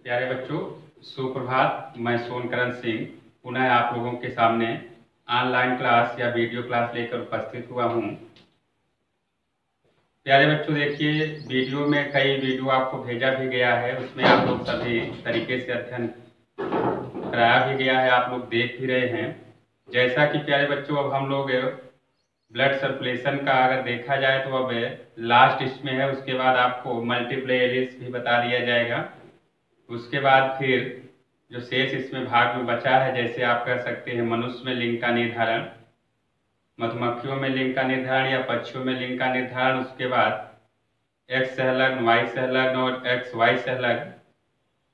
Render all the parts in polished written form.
प्यारे बच्चों, सुप्रभात। मैं सोनकरण सिंह पुनः आप लोगों के सामने ऑनलाइन क्लास या वीडियो क्लास लेकर उपस्थित हुआ हूं। प्यारे बच्चों, देखिए, वीडियो में कई वीडियो आपको भेजा भी गया है, उसमें आप लोग सभी तरीके से अध्ययन कराया भी गया है, आप लोग देख भी रहे हैं। जैसा कि प्यारे बच्चों, अब हम लोग ब्लड सर्कुलेशन का अगर देखा जाए तो अब लास्ट इसमें है। उसके बाद आपको मल्टीपल एलिस भी बता दिया जाएगा। उसके बाद फिर जो शेष इसमें भाग में बचा है, जैसे आप कह सकते हैं मनुष्य में लिंग का निर्धारण, मधुमक्खियों में लिंग का निर्धारण या पक्षियों में लिंग का निर्धारण। उसके बाद एक्स संलग्न, वाई संलग्न और एक्स वाई संलग्न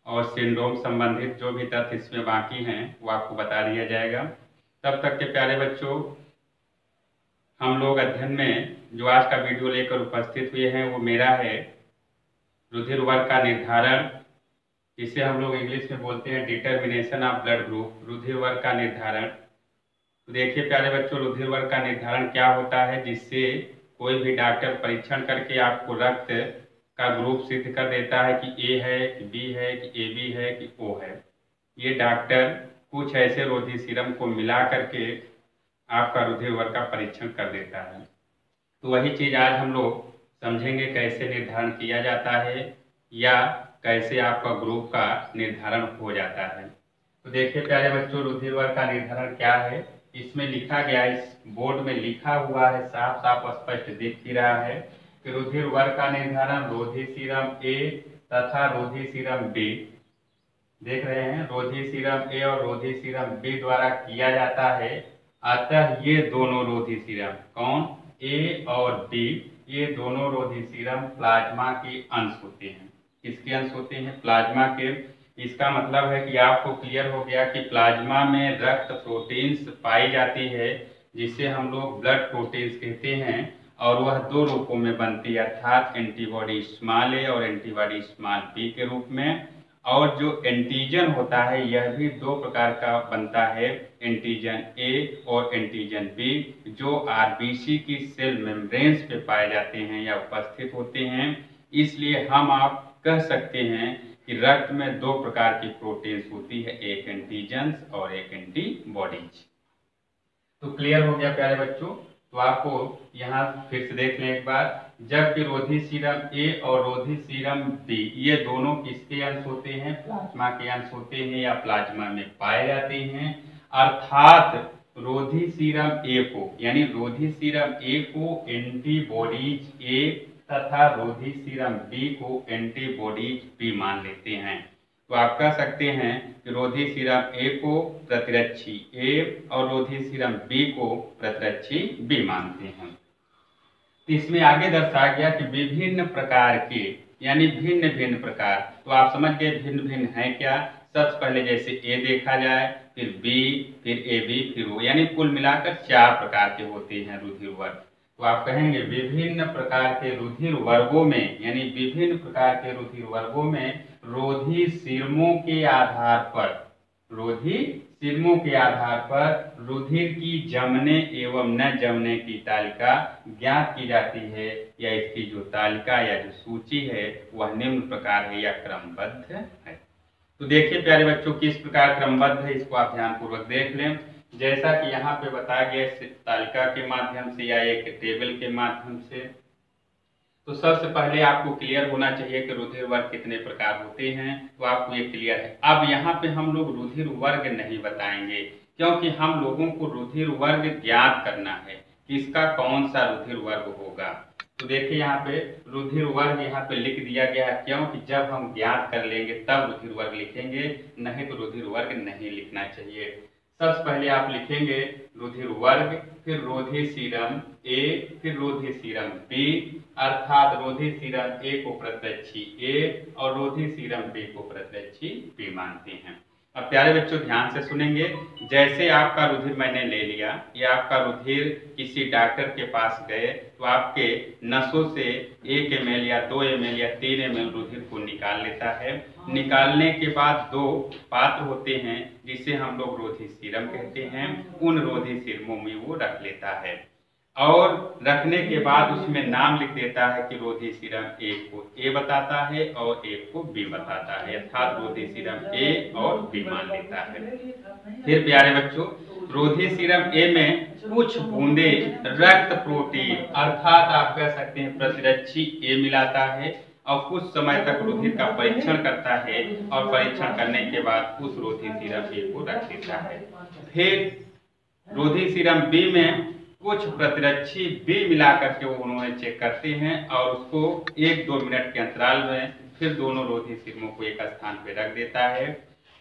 और सिंड्रोम संबंधित जो भी तथ्य इसमें बाकी हैं वो आपको बता दिया जाएगा। तब तक के प्यारे बच्चों, हम लोग अध्ययन में जो आज का वीडियो लेकर उपस्थित हुए हैं वो मेरा है रुधिर वर्ग का निर्धारण। इसे हम लोग इंग्लिश में बोलते हैं डिटर्मिनेशन ऑफ ब्लड ग्रुप, रुधिर वर्ग का निर्धारण। तो देखिए प्यारे बच्चों, रुधिर वर्ग का निर्धारण क्या होता है, जिससे कोई भी डॉक्टर परीक्षण करके आपको रक्त का ग्रुप सिद्ध कर देता है कि ए है कि बी है कि ए बी है कि ओ है। ये डॉक्टर कुछ ऐसे रोधी सीरम को मिला करके आपका रुधिर वर्ग का परीक्षण कर देता है। तो वही चीज़ आज हम लोग समझेंगे, कैसे निर्धारण किया जाता है या कैसे आपका ग्रुप का निर्धारण हो जाता है। तो देखिए प्यारे बच्चों, रुधिर वर्ग का निर्धारण क्या है, इसमें लिखा गया, इस बोर्ड में लिखा हुआ है, साफ साफ स्पष्ट दिख ही रहा है कि रुधिर वर्ग का निर्धारण रोधी सीरम ए तथा रोधी सीरम बी, देख रहे हैं, रोधी सीरम ए और रोधी सीरम बी द्वारा किया जाता है। अतः ये दोनों रोधी सीरम, कौन, ए और बी, ये दोनों रोधी सीरम प्लाज्मा के अंश होते हैं। किसके अंश होते हैं? प्लाज्मा के। इसका मतलब है कि आपको क्लियर हो गया कि प्लाज्मा में रक्त प्रोटीन्स पाई जाती है, जिसे हम लोग ब्लड प्रोटीन्स कहते हैं, और वह दो रूपों में बनती है, अर्थात एंटीबॉडी स्मॉल ए और एंटीबॉडी स्मॉल बी के रूप में। और जो एंटीजन होता है यह भी दो प्रकार का बनता है, एंटीजन ए और एंटीजन बी, जो आरबीसी की सेल मेम्ब्रेन्स पे पाए जाते हैं या उपस्थित होते हैं। इसलिए हम आप कह सकते हैं कि रक्त में दो प्रकार की प्रोटीन्स होती है, एक एंटीजन्स और एक एंटीबॉडीज। तो क्लियर हो गया प्यारे बच्चों। तो आपको यहाँ फिर से देख लें एक बार, जबकि रोधी सीरम ए और रोधी सीरम बी ये दोनों किसके अंश होते हैं? प्लाज्मा के अंश होते हैं या प्लाज्मा में पाए जाते हैं। अर्थात रोधी सीरम ए को, यानी रोधी सीरम ए को एंटीबॉडीज ए तथा रोधी सीरम बी को एंटीबॉडीज बी मान लेते हैं। तो आप कह सकते हैं कि रोधी सीरम ए को प्रतिरक्षी ए और रोधी सीरम बी को प्रतिरक्षी बी मानते हैं। तो इसमें आगे दर्शाया गया कि विभिन्न प्रकार के, यानी भिन्न भिन्न प्रकार। तो आप समझ गए भिन्न भिन्न है क्या। सबसे पहले जैसे ए देखा जाए, फिर बी, फिर ए बी, फिर ओ, यानी कुल मिलाकर 4 प्रकार के होते हैं रुधिर वर्ग। तो आप कहेंगे विभिन्न प्रकार के रुधिर वर्गों में, यानी विभिन्न प्रकार के रुधिर वर्गों में रोधी सीरमों के आधार पर, रोधी सीरमों के आधार पर रुधिर की जमने एवं न जमने की तालिका ज्ञात की जाती है, या इसकी जो तालिका या जो सूची है वह निम्न प्रकार है या क्रमबद्ध है। तो देखिए प्यारे बच्चों, किस प्रकार क्रमबद्ध है, इसको आप ध्यानपूर्वक देख लें। जैसा कि यहाँ पे बताया गया, तालिका के माध्यम से या एक टेबल के माध्यम से। तो सबसे पहले आपको क्लियर होना चाहिए कि रुधिर वर्ग कितने प्रकार होते हैं, तो आपको ये क्लियर है। अब यहाँ पे हम लोग रुधिर वर्ग नहीं बताएंगे, क्योंकि हम लोगों को रुधिर वर्ग ज्ञात करना है, किसका कौन सा रुधिर वर्ग होगा। तो देखिए यहाँ पे रुधिर वर्ग यहाँ पे लिख दिया गया है, क्योंकि जब हम ज्ञात कर लेंगे तब रुधिर वर्ग लिखेंगे, नहीं तो रुधिर वर्ग नहीं लिखना चाहिए। सबसे पहले आप लिखेंगे रुधिर वर्ग, फिर रोधी सीरम ए, फिर रोधी सीरम बी, अर्थात रोधी सीरम ए को प्रतिरक्षी ए और रोधी सीरम बी को प्रतिरक्षी बी मानते हैं। अब प्यारे बच्चों ध्यान से सुनेंगे। जैसे आपका रुधिर मैंने ले लिया, या आपका रुधिर किसी डॉक्टर के पास गए, तो आपके नसों से 1 ml या 2 ml या 3 ml रुधिर को निकाल लेता है। निकालने के बाद 2 पात्र होते हैं, जिसे हम लोग रोधी सीरम कहते हैं, उन रोधी सीरमों में वो रख लेता है। और रखने के बाद उसमें नाम लिख देता है कि रोधी सीरम ए को ए बताता है और ए को बी बताता है, अर्थात रोधी सीरम ए और बी मान लेता है। फिर प्यारे बच्चों, रोधी सीरम ए में कुछ बूंदे रक्त प्रोटीन अर्थात आप कह सकते हैं प्रतिरक्षी ए मिलाता है और कुछ समय तक रुधिर का परीक्षण करता है और परीक्षण करने के बाद उस रोधी सीरम ए को रख देता है। फिर रोधी सीरम बी में कुछ प्रतिरक्षी बी मिलाकर के वो उन्होंने चेक करते हैं और उसको 1-2 मिनट के अंतराल में फिर दोनों रोधी सीरमों को एक स्थान पर रख देता है।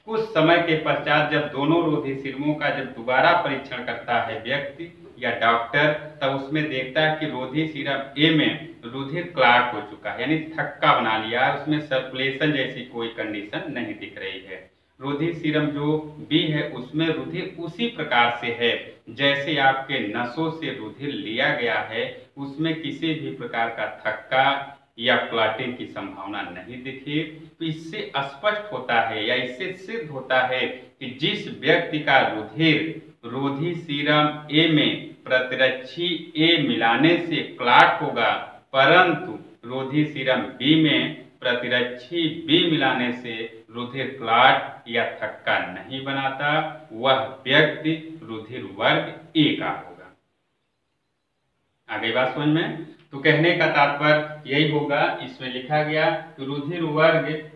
कुछ समय के पश्चात जब दोनों रोधी सीरमों का जब दोबारा परीक्षण करता है व्यक्ति या डॉक्टर, तब उसमें देखता है कि रोधी सीरम ए में रुधिर क्लॉट हो चुका है, यानी थक्का बना लिया, उसमें सर्कुलेशन जैसी कोई कंडीशन नहीं दिख रही है। रोधी सीरम जो बी है उसमें रुधिर उसी प्रकार से है जैसे आपके नसों से रुधिर लिया गया है, उसमें किसी भी प्रकार का थक्का या क्लॉटिंग की संभावना नहीं दिखी। तो इससे स्पष्ट होता है या इससे सिद्ध होता है कि जिस व्यक्ति का रुधिर रोधी सीरम ए में प्रतिरक्षी ए मिलाने से क्लॉट होगा, परंतु रोधी सीरम बी में प्रतिरक्षी बी मिलाने से रुधिर क्लॉट या थक्का नहीं बनाता, वह व्यक्ति रुधिर वर्ग ए का होगा। आगे बात समझ में? तो कहने का तात्पर्य यही होगा, इसमें लिखा गया कि रुधिर वर्ग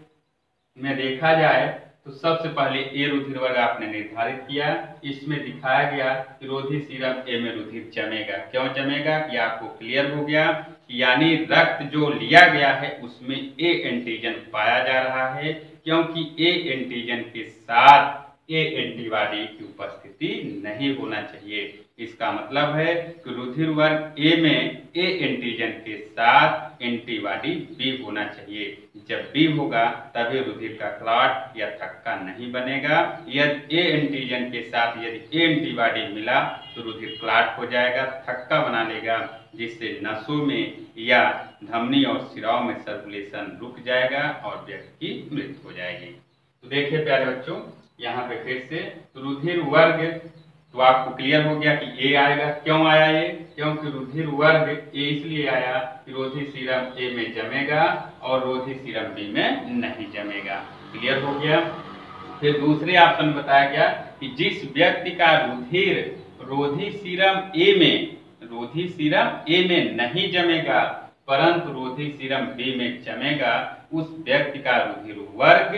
में देखा जाए तो सबसे पहले ए रुधिर वर्ग आपने निर्धारित किया। इसमें दिखाया गया कि रोधी सीरम ए में रुधिर जमेगा। क्यों जमेगा कि आपको क्लियर हो गया, यानी रक्त जो लिया गया है उसमें ए एंटीजन पाया जा रहा है, क्योंकि ए एंटीजन के साथ ए एंटीबॉडी की उपस्थिति नहीं होना चाहिए। इसका मतलब है कि रुधिर वर्ग ए में ए एंटीजन के साथ एंटीबॉडी बी होना चाहिए। जब बी होगा तभी रुधिर का क्लॉट या थक्का नहीं बनेगा। यदि ए एंटीजन के साथ यदि ए एंटीबॉडी मिला तो रुधिर क्लॉट हो जाएगा, थक्का बना लेगा, जिससे नसों में या धमनी और सिराओं में सर्कुलेशन रुक जाएगा और व्यक्ति की मृत्यु हो जाएगी। तो देखिए प्यारे बच्चों, यहाँ पे फिर से रुधिर वर्ग तो आपको क्लियर हो गया कि ए आएगा। क्यों आया ये? क्योंकि रुधिर वर्ग ए इसलिए आया कि रोधी सीरम ए में जमेगा और रोधी सीरम बी में नहीं जमेगा। क्लियर हो गया। फिर दूसरे ऑप्शन में बताया गया कि जिस व्यक्ति का रुधिर रोधी सीरम ए में नहीं जमेगा परंतु रोधी सीरम बी में जमेगा, उस व्यक्ति का रुधिर वर्ग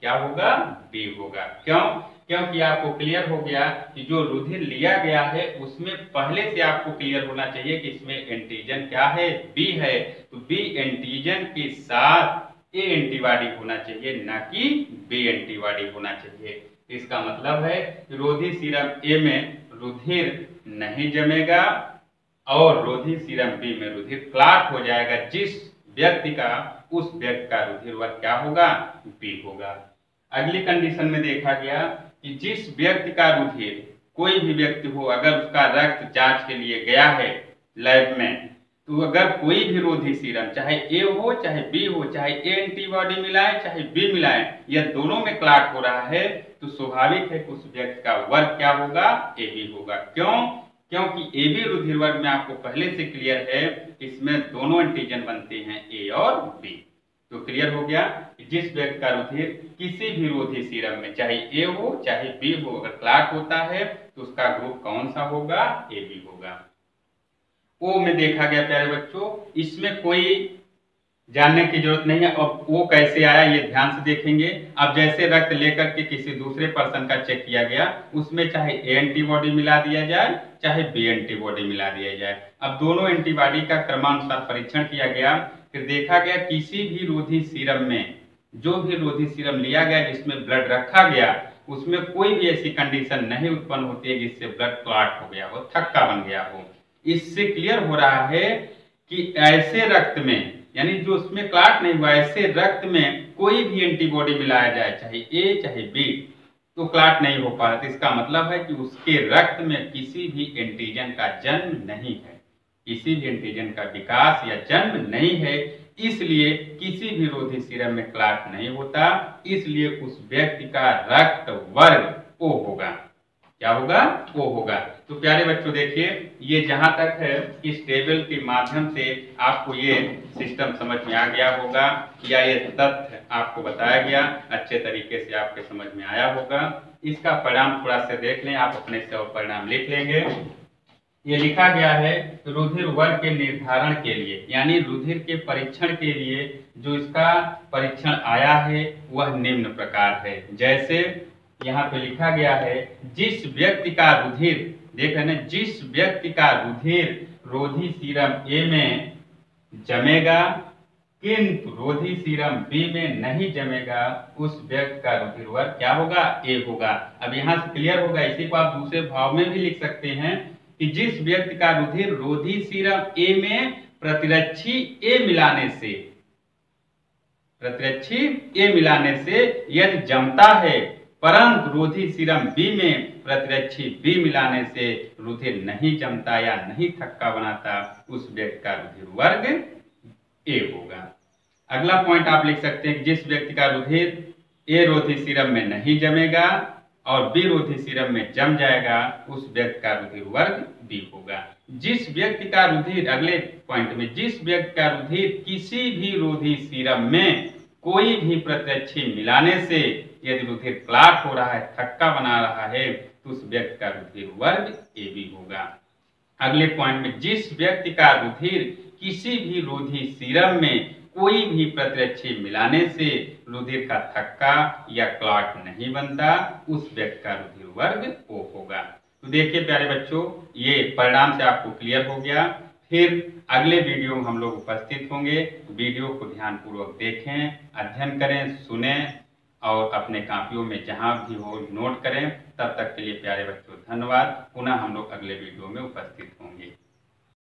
क्या होगा? बी होगा। क्यों? क्योंकि आपको क्लियर हो गया कि जो रुधिर लिया गया है उसमें पहले से आपको क्लियर होना चाहिए कि इसमें एंटीजन क्या है? बी है। तो बी एंटीजन के साथ ए एंटीबॉडी होना चाहिए, ना कि बी एंटीबॉडी होना चाहिए। इसका मतलब है कि रोधी सीरम ए में रुधिर नहीं जमेगा और रोधी सीरम बी में रुधिर क्लॉट हो जाएगा। जिस व्यक्ति का उस व्यक्ति का रुधिर वर्ग क्या होगा? बी होगा। अगली कंडीशन में देखा गया कि जिस व्यक्ति का रुधिर, कोई भी व्यक्ति हो, अगर उसका रक्त जांच के लिए गया है लैब में, तो अगर कोई भी रोधी सीरम चाहे ए हो चाहे बी हो, चाहे ए एंटीबॉडी मिलाए चाहे बी मिलाए, यह दोनों में क्लॉट हो रहा है, तो स्वाभाविक है कि उस व्यक्ति का वर्ग क्या होगा? ए बी होगा। क्यों? क्योंकि ए बी रुधिर वर्ग में आपको पहले से क्लियर है, इसमें दोनों एंटीजन बनते हैं ए और बी। तो क्लियर हो गया कि जिस व्यक्ति का रुधिर किसी भी रोधी सीरम में चाहे ए हो चाहे बी हो अगर क्लॉट होता है तो उसका ग्रुप कौन सा होगा? ए बी होगा। ओ में देखा गया प्यारे बच्चों, इसमें कोई जानने की जरूरत नहीं है। अब वो कैसे आया ये ध्यान से देखेंगे। अब जैसे रक्त लेकर के किसी दूसरे पर्सन का चेक किया गया, उसमें चाहे ए एंटीबॉडी मिला दिया जाए चाहे बी एंटीबॉडी मिला दिया जाए। अब दोनों एंटीबॉडी का क्रमानुसार परीक्षण किया गया, फिर देखा गया किसी भी रोधी सीरम में, जो भी रोधी सीरम लिया गया जिसमें ब्लड रखा गया, उसमें कोई भी ऐसी कंडीशन नहीं उत्पन्न होती है जिससे ब्लड क्लॉट हो गया हो, थक्का बन गया हो। इससे क्लियर हो रहा है कि ऐसे रक्त में, यानी जो उसमें क्लॉट नहीं हुआ, ऐसे रक्त में कोई भी एंटीबॉडी मिलाया जाए चाहे ए चाहे बी तो क्लॉट नहीं हो पा रहा। तो इसका मतलब है कि उसके रक्त में किसी भी एंटीजन का जन्म नहीं है, किसी भी एंटीजन का विकास या जन्म नहीं है, इसलिए किसी भी रोधी सीरम में क्लॉट नहीं होता। इसलिए उस व्यक्ति का रक्त वर्ग ओ होगा। क्या होगा? ओ होगा। तो प्यारे बच्चों देखिए, ये जहां तक है इस टेबल के माध्यम से आपको ये सिस्टम समझ में आ गया होगा, या ये तथ्य आपको बताया गया, अच्छे तरीके से आपके समझ में आया होगा। इसका परिणाम थोड़ा सा देख लें, आप अपने से और परिणाम लिख लेंगे। ये लिखा गया है रुधिर वर्ग के निर्धारण के लिए, यानी रुधिर के परीक्षण के लिए जो इसका परीक्षण आया है वह निम्न प्रकार है। जैसे यहाँ पे लिखा गया है, जिस व्यक्ति का रुधिर, देख रहे हैं, जिस व्यक्ति का रुधिर रोधी सीरम ए में जमेगा किंतु रोधी सीरम बी में नहीं जमेगा, उस व्यक्ति का रुधिर वर्ग क्या होगा? ए होगा। अब यहाँ से क्लियर होगा, इसी को आप दूसरे भाव में भी लिख सकते हैं कि जिस व्यक्ति का रुधिर रोधी सीरम ए में प्रतिरक्षी ए मिलाने से यदि जमता है, परंतु रोधी सीरम बी में प्रतिरक्षी बी मिलाने से रुधिर नहीं जमता या नहीं थक्का बनाता, उस व्यक्ति का रुधिर वर्ग ए होगा। अगला पॉइंट आप लिख सकते हैं कि जिस व्यक्ति का रुधिर ए रोधी सीरम में नहीं जमेगा और बी रोधी सीरम में जम जाएगा, उस व्यक्ति का रुधिर वर्ग बी होगा। जिस व्यक्ति का रुधिर, अगले पॉइंट में, जिस व्यक्ति का रुधिर किसी भी रोधी सीरम में कोई भी प्रतिरक्षी मिलाने से यदि रुधिर क्लॉट हो रहा है, थक्का बना रहा है, तो उस व्यक्ति का रुधिर वर्ग ए बी होगा। अगले पॉइंट में, जिस व्यक्ति का रुधिर किसी भी रोधी सीरम में कोई भी प्रतिरक्षी मिलाने से रुधिर का थक्का या क्लॉट नहीं बनता, उस व्यक्ति का रुधिर वर्ग ओ होगा। तो देखिए प्यारे बच्चों, ये परिणाम से आपको क्लियर हो गया। फिर अगले वीडियो में हम लोग उपस्थित होंगे। वीडियो को ध्यानपूर्वक देखें, अध्ययन करें, सुने और अपने कॉपियों में जहां भी हो नोट करें। तब तक के लिए प्यारे बच्चों धन्यवाद। पुनः हम लोग अगले वीडियो में उपस्थित होंगे।